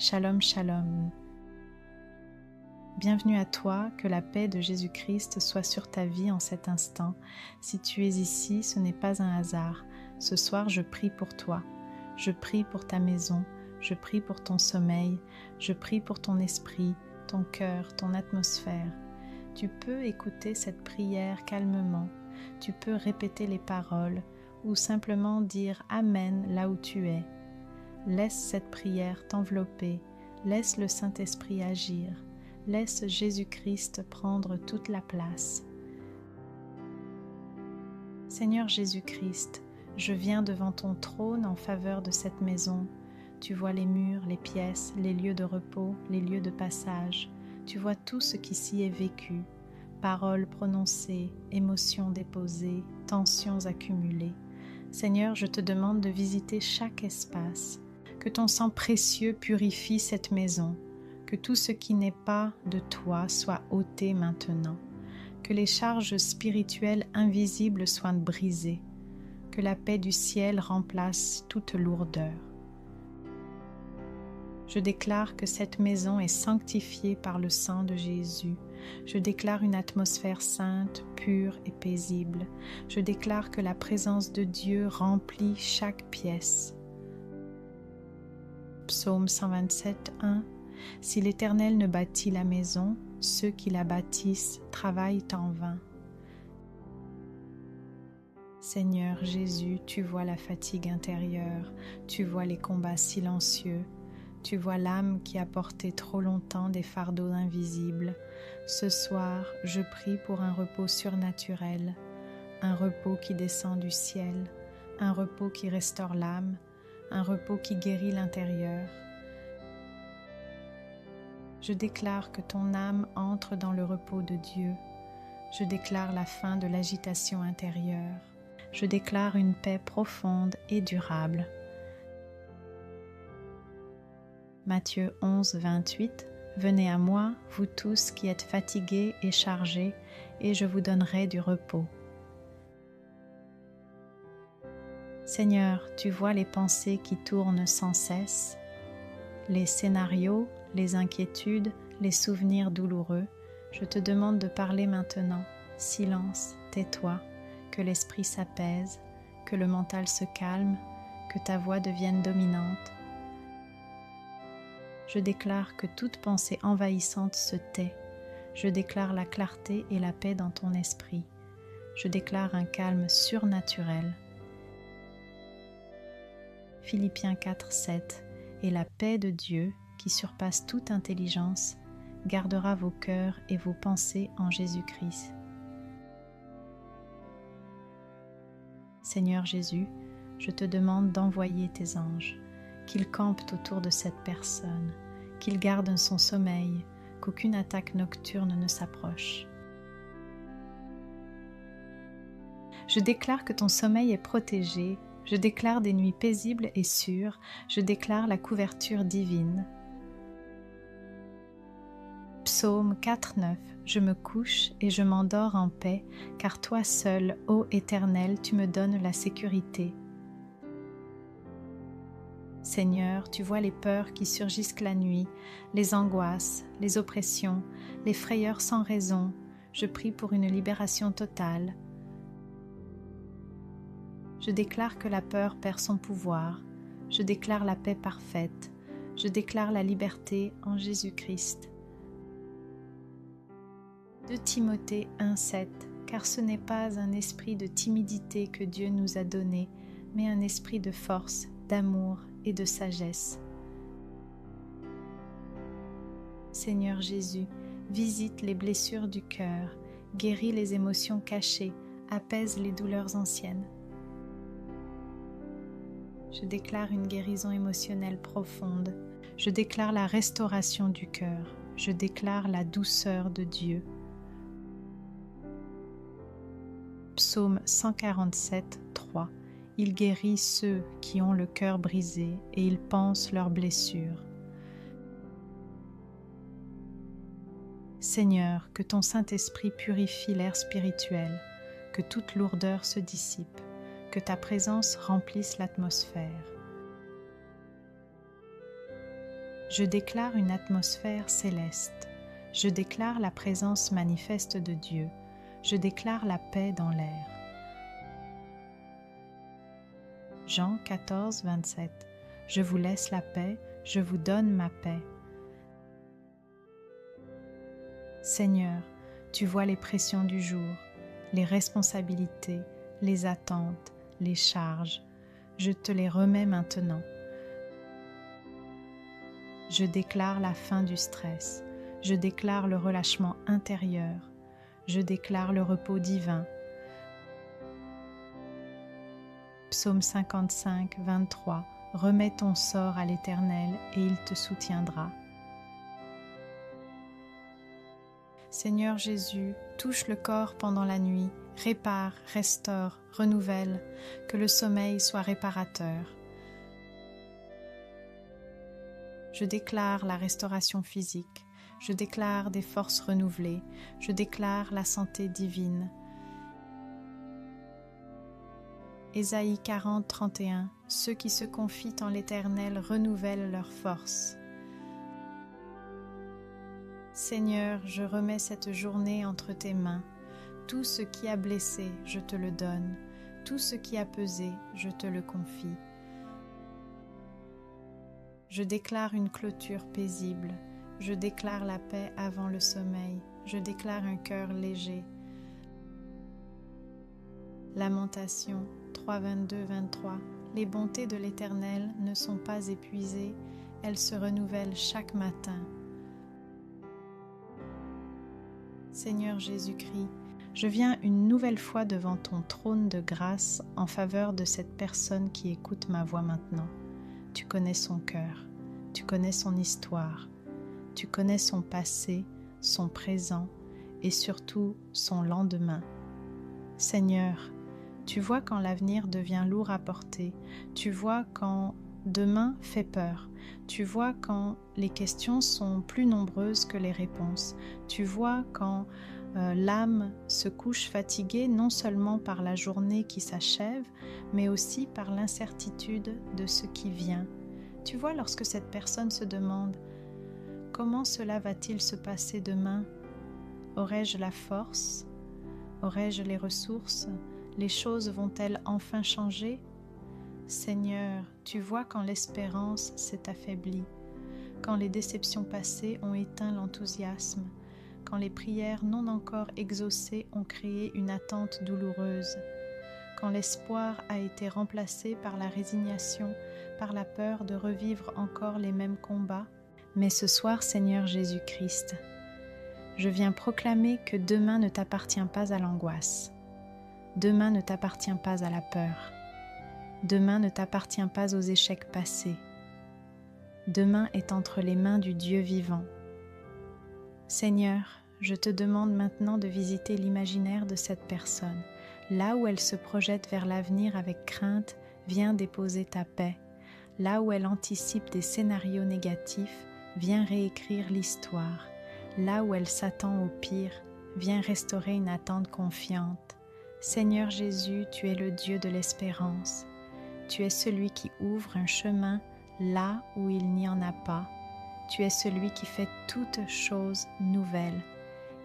Shalom, shalom. Bienvenue à toi, que la paix de Jésus-Christ soit sur ta vie en cet instant. Si tu es ici, ce n'est pas un hasard. Ce soir, je prie pour toi. Je prie pour ta maison. Je prie pour ton sommeil. Je prie pour ton esprit, ton cœur, ton atmosphère. Tu peux écouter cette prière calmement. Tu peux répéter les paroles ou simplement dire Amen là où tu es. Laisse cette prière t'envelopper, laisse le Saint-Esprit agir, laisse Jésus-Christ prendre toute la place. Seigneur Jésus-Christ, je viens devant ton trône en faveur de cette maison. Tu vois les murs, les pièces, les lieux de repos, les lieux de passage. Tu vois tout ce qui s'y est vécu. Paroles prononcées, émotions déposées, tensions accumulées. Seigneur, je te demande de visiter chaque espace. Que ton sang précieux purifie cette maison, que tout ce qui n'est pas de toi soit ôté maintenant, que les charges spirituelles invisibles soient brisées, que la paix du ciel remplace toute lourdeur. Je déclare que cette maison est sanctifiée par le sang de Jésus. Je déclare une atmosphère sainte, pure et paisible. Je déclare que la présence de Dieu remplit chaque pièce. Psaume 127, 1. Si l'Éternel ne bâtit la maison, ceux qui la bâtissent travaillent en vain. Seigneur Jésus, tu vois la fatigue intérieure, tu vois les combats silencieux, tu vois l'âme qui a porté trop longtemps des fardeaux invisibles. Ce soir, je prie pour un repos surnaturel, un repos qui descend du ciel, un repos qui restaure l'âme, un repos qui guérit l'intérieur. Je déclare que ton âme entre dans le repos de Dieu. Je déclare la fin de l'agitation intérieure. Je déclare une paix profonde et durable. Matthieu 11, 28. Venez à moi, vous tous qui êtes fatigués et chargés, et je vous donnerai du repos. Seigneur, tu vois les pensées qui tournent sans cesse, les scénarios, les inquiétudes, les souvenirs douloureux. Je te demande de parler maintenant. Silence, tais-toi, que l'esprit s'apaise, que le mental se calme, que ta voix devienne dominante. Je déclare que toute pensée envahissante se tait. Je déclare la clarté et la paix dans ton esprit. Je déclare un calme surnaturel. Philippiens 4, 7. Et la paix de Dieu, qui surpasse toute intelligence, gardera vos cœurs et vos pensées en Jésus-Christ. Seigneur Jésus, je te demande d'envoyer tes anges, qu'ils campent autour de cette personne, qu'ils gardent son sommeil, qu'aucune attaque nocturne ne s'approche. Je déclare que ton sommeil est protégé. Je déclare des nuits paisibles et sûres, je déclare la couverture divine. Psaume 4, 9. Je me couche et je m'endors en paix, car toi seul, ô Éternel, tu me donnes la sécurité. Seigneur, tu vois les peurs qui surgissent la nuit, les angoisses, les oppressions, les frayeurs sans raison. Je prie pour une libération totale. Je déclare que la peur perd son pouvoir. Je déclare la paix parfaite. Je déclare la liberté en Jésus-Christ. 2 Timothée 1, 7. Car ce n'est pas un esprit de timidité que Dieu nous a donné, mais un esprit de force, d'amour et de sagesse. Seigneur Jésus, visite les blessures du cœur, guéris les émotions cachées, apaise les douleurs anciennes. Je déclare une guérison émotionnelle profonde. Je déclare la restauration du cœur. Je déclare la douceur de Dieu. Psaume 147, 3. Il guérit ceux qui ont le cœur brisé et il panse leurs blessures. Seigneur, que ton Saint-Esprit purifie l'air spirituel, que toute lourdeur se dissipe, que ta présence remplisse l'atmosphère. Je déclare une atmosphère céleste. Je déclare la présence manifeste de Dieu. Je déclare la paix dans l'air. Jean 14, 27. Je vous laisse la paix, je vous donne ma paix. Seigneur, tu vois les pressions du jour, les responsabilités, les attentes, les charges. Je te les remets maintenant. Je déclare la fin du stress. Je déclare le relâchement intérieur. Je déclare le repos divin. Psaume 55, 23. Remets ton sort à l'Éternel et il te soutiendra. Seigneur Jésus, touche le corps pendant la nuit, répare, restaure, renouvelle, que le sommeil soit réparateur. Je déclare la restauration physique, je déclare des forces renouvelées, je déclare la santé divine. Ésaïe 40, 31. Ceux qui se confient en l'Éternel renouvellent leurs forces. Seigneur, je remets cette journée entre tes mains. Tout ce qui a blessé, je te le donne. Tout ce qui a pesé, je te le confie. Je déclare une clôture paisible. Je déclare la paix avant le sommeil. Je déclare un cœur léger. Lamentation 3, 22, 23. Les bontés de l'Éternel ne sont pas épuisées, elles se renouvellent chaque matin. Seigneur Jésus-Christ, je viens une nouvelle fois devant ton trône de grâce en faveur de cette personne qui écoute ma voix maintenant. Tu connais son cœur, tu connais son histoire, tu connais son passé, son présent et surtout son lendemain. Seigneur, tu vois quand l'avenir devient lourd à porter, tu vois quand demain fait peur, tu vois quand les questions sont plus nombreuses que les réponses, tu vois quand l'âme se couche fatiguée non seulement par la journée qui s'achève, mais aussi par l'incertitude de ce qui vient. Tu vois lorsque cette personne se demande « Comment cela va-t-il se passer demain ? Aurai-je la force ? Aurai-je les ressources ? Les choses vont-elles enfin changer ? Seigneur, tu vois quand l'espérance s'est affaiblie, quand les déceptions passées ont éteint l'enthousiasme, quand les prières non encore exaucées ont créé une attente douloureuse, quand l'espoir a été remplacé par la résignation, par la peur de revivre encore les mêmes combats. Mais ce soir, Seigneur Jésus-Christ, je viens proclamer que demain ne t'appartient pas à l'angoisse. Demain ne t'appartient pas à la peur. Demain ne t'appartient pas aux échecs passés. Demain est entre les mains du Dieu vivant. Seigneur, je te demande maintenant de visiter l'imaginaire de cette personne. Là où elle se projette vers l'avenir avec crainte, viens déposer ta paix. Là où elle anticipe des scénarios négatifs, viens réécrire l'histoire. Là où elle s'attend au pire, viens restaurer une attente confiante. Seigneur Jésus, tu es le Dieu de l'espérance. Tu es celui qui ouvre un chemin là où il n'y en a pas. Tu es celui qui fait toutes choses nouvelles.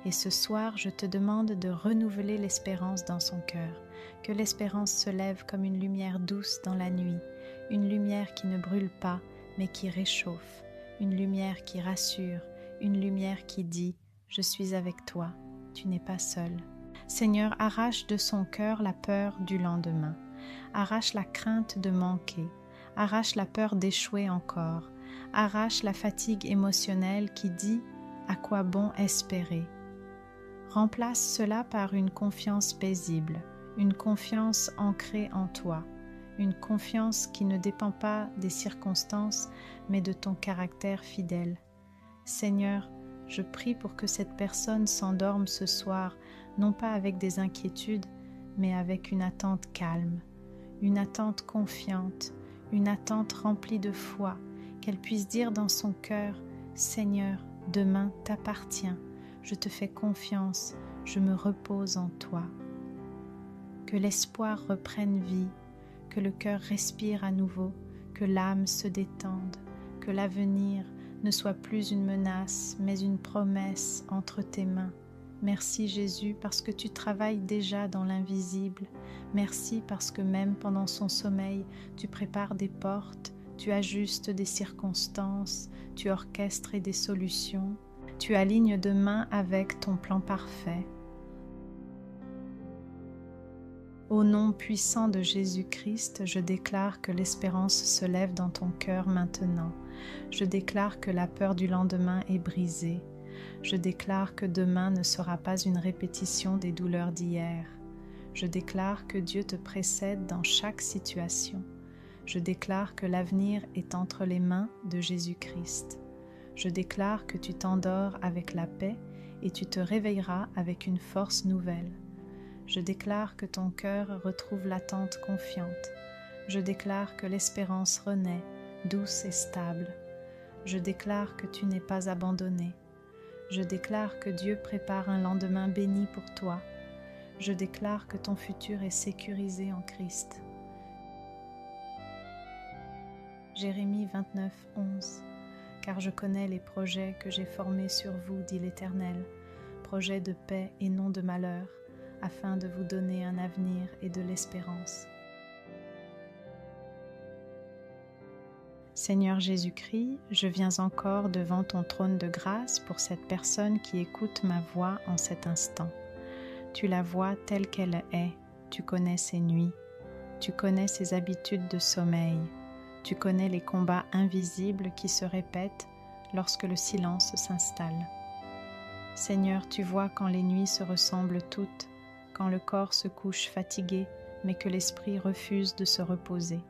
Et ce soir, je te demande de renouveler l'espérance dans son cœur, que l'espérance se lève comme une lumière douce dans la nuit, une lumière qui ne brûle pas, mais qui réchauffe, une lumière qui rassure, une lumière qui dit « Je suis avec toi, tu n'es pas seul ». Seigneur, arrache de son cœur la peur du lendemain, arrache la crainte de manquer, arrache la peur d'échouer encore, arrache la fatigue émotionnelle qui dit « À quoi bon espérer ?» Remplace cela par une confiance paisible, une confiance ancrée en toi, une confiance qui ne dépend pas des circonstances, mais de ton caractère fidèle. Seigneur, je prie pour que cette personne s'endorme ce soir, non pas avec des inquiétudes, mais avec une attente calme, une attente confiante, une attente remplie de foi, qu'elle puisse dire dans son cœur « Seigneur, demain t'appartient, je te fais confiance, je me repose en toi ». Que l'espoir reprenne vie, que le cœur respire à nouveau, que l'âme se détende, que l'avenir ne soit plus une menace, mais une promesse entre tes mains. Merci Jésus parce que tu travailles déjà dans l'invisible. Merci parce que même pendant son sommeil, tu prépares des portes, tu ajustes des circonstances, tu orchestres des solutions, tu alignes demain avec ton plan parfait. Au nom puissant de Jésus-Christ, je déclare que l'espérance se lève dans ton cœur maintenant. Je déclare que la peur du lendemain est brisée. Je déclare que demain ne sera pas une répétition des douleurs d'hier. Je déclare que Dieu te précède dans chaque situation. Je déclare que l'avenir est entre les mains de Jésus-Christ. Je déclare que tu t'endors avec la paix et tu te réveilleras avec une force nouvelle. Je déclare que ton cœur retrouve l'attente confiante. Je déclare que l'espérance renaît, douce et stable. Je déclare que tu n'es pas abandonné. Je déclare que Dieu prépare un lendemain béni pour toi. Je déclare que ton futur est sécurisé en Christ. Jérémie 29, 11. Car je connais les projets que j'ai formés sur vous, dit l'Éternel, projets de paix et non de malheur, afin de vous donner un avenir et de l'espérance. Seigneur Jésus-Christ, je viens encore devant ton trône de grâce pour cette personne qui écoute ma voix en cet instant. Tu la vois telle qu'elle est, tu connais ses nuits, tu connais ses habitudes de sommeil, tu connais les combats invisibles qui se répètent lorsque le silence s'installe. Seigneur, tu vois quand les nuits se ressemblent toutes, quand le corps se couche fatigué, mais que l'esprit refuse de se reposer.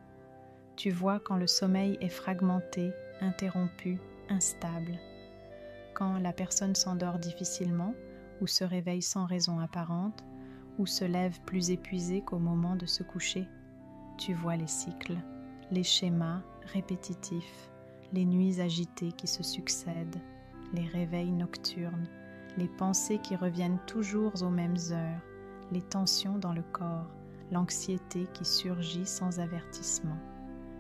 Tu vois quand le sommeil est fragmenté, interrompu, instable. Quand la personne s'endort difficilement, ou se réveille sans raison apparente, ou se lève plus épuisée qu'au moment de se coucher. Tu vois les cycles, les schémas répétitifs, les nuits agitées qui se succèdent, les réveils nocturnes, les pensées qui reviennent toujours aux mêmes heures, les tensions dans le corps, l'anxiété qui surgit sans avertissement.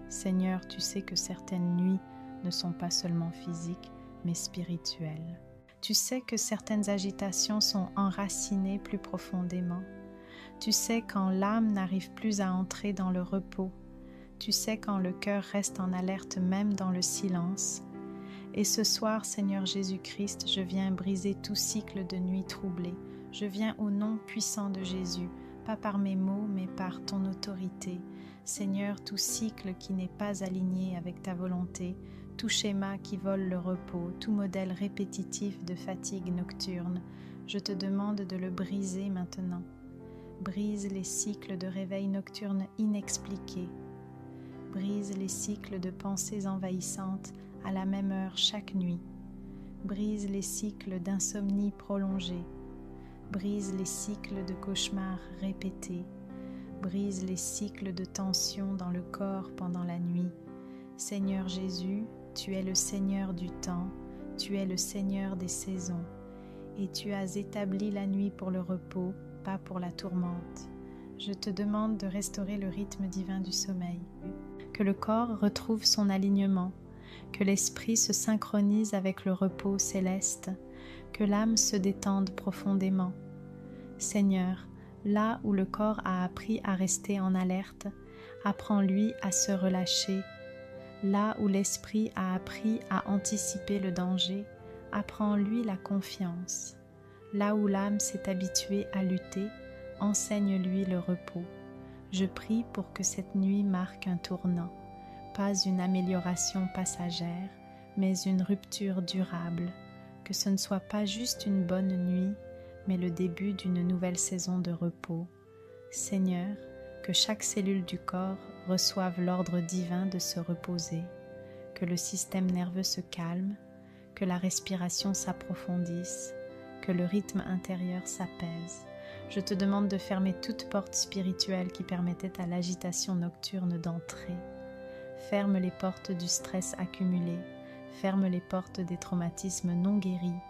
Seigneur, tu sais que certaines nuits ne sont pas seulement physiques, mais spirituelles. Tu sais que certaines agitations sont enracinées plus profondément. Tu sais quand l'âme n'arrive plus à entrer dans le repos. Tu sais quand le cœur reste en alerte même dans le silence. Et ce soir, Seigneur Jésus-Christ, je viens briser tout cycle de nuit troublée. Je viens au nom puissant de Jésus, pas par mes mots, mais par ton autorité. Seigneur, tout cycle qui n'est pas aligné avec ta volonté, tout schéma qui vole le repos, tout modèle répétitif de fatigue nocturne, je te demande de le briser maintenant. Brise les cycles de réveil nocturne inexpliqués. Brise les cycles de pensées envahissantes à la même heure chaque nuit. Brise les cycles d'insomnie prolongée. Brise les cycles de cauchemars répétés. Brise les cycles de tension dans le corps pendant la nuit. Seigneur Jésus, tu es le Seigneur du temps, tu es le Seigneur des saisons, et tu as établi la nuit pour le repos, pas pour la tourmente. Je te demande de restaurer le rythme divin du sommeil, que le corps retrouve son alignement, que l'esprit se synchronise avec le repos céleste, que l'âme se détende profondément. Seigneur, là où le corps a appris à rester en alerte, apprends-lui à se relâcher. Là où l'esprit a appris à anticiper le danger, apprends-lui la confiance. Là où l'âme s'est habituée à lutter, enseigne-lui le repos. Je prie pour que cette nuit marque un tournant, pas une amélioration passagère, mais une rupture durable, que ce ne soit pas juste une bonne nuit, mais le début d'une nouvelle saison de repos. Seigneur, que chaque cellule du corps reçoive l'ordre divin de se reposer, que le système nerveux se calme, que la respiration s'approfondisse, que le rythme intérieur s'apaise. Je te demande de fermer toute porte spirituelle qui permettait à l'agitation nocturne d'entrer. Ferme les portes du stress accumulé, ferme les portes des traumatismes non guéris,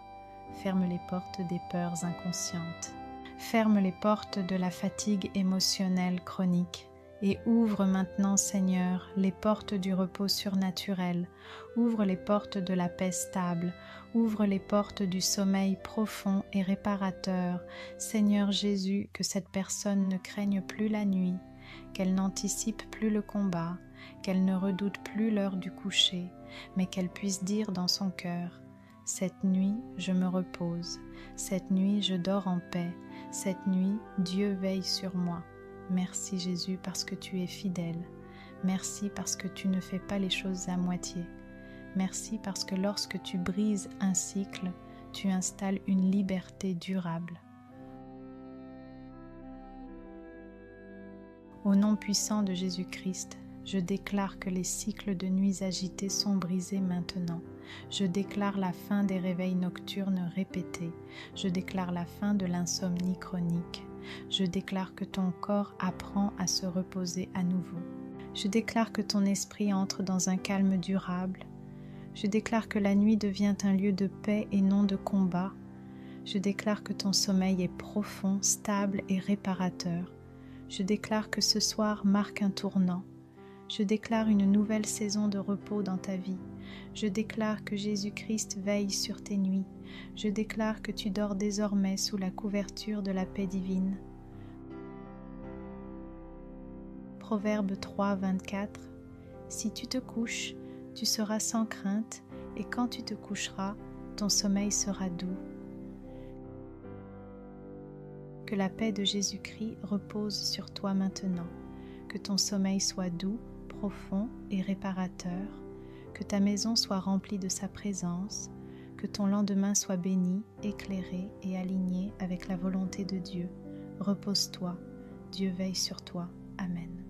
ferme les portes des peurs inconscientes, ferme les portes de la fatigue émotionnelle chronique Et ouvre maintenant, Seigneur, les portes du repos surnaturel, ouvre les portes de la paix stable, ouvre les portes du sommeil profond et réparateur. Seigneur Jésus, que cette personne ne craigne plus la nuit, qu'elle n'anticipe plus le combat, qu'elle ne redoute plus l'heure du coucher, mais qu'elle puisse dire dans son cœur: cette nuit, je me repose, cette nuit, je dors en paix, cette nuit, Dieu veille sur moi. Merci Jésus parce que tu es fidèle. Merci parce que tu ne fais pas les choses à moitié. Merci parce que lorsque tu brises un cycle, tu installes une liberté durable. Au nom puissant de Jésus-Christ, je déclare que les cycles de nuits agités sont brisés maintenant. Je déclare la fin des réveils nocturnes répétés. Je déclare la fin de l'insomnie chronique. Je déclare que ton corps apprend à se reposer à nouveau. Je déclare que ton esprit entre dans un calme durable. Je déclare que la nuit devient un lieu de paix et non de combat. Je déclare que ton sommeil est profond, stable et réparateur. Je déclare que ce soir marque un tournant. Je déclare une nouvelle saison de repos dans ta vie. Je déclare que Jésus-Christ veille sur tes nuits. Je déclare que tu dors désormais sous la couverture de la paix divine. Proverbe 3, 24. Si tu te couches, tu seras sans crainte, et quand tu te coucheras, ton sommeil sera doux. Que la paix de Jésus-Christ repose sur toi maintenant. Que ton sommeil soit doux, profond et réparateur. Que ta maison soit remplie de sa présence. Que ton lendemain soit béni, éclairé et aligné avec la volonté de Dieu. Repose-toi. Dieu veille sur toi. Amen.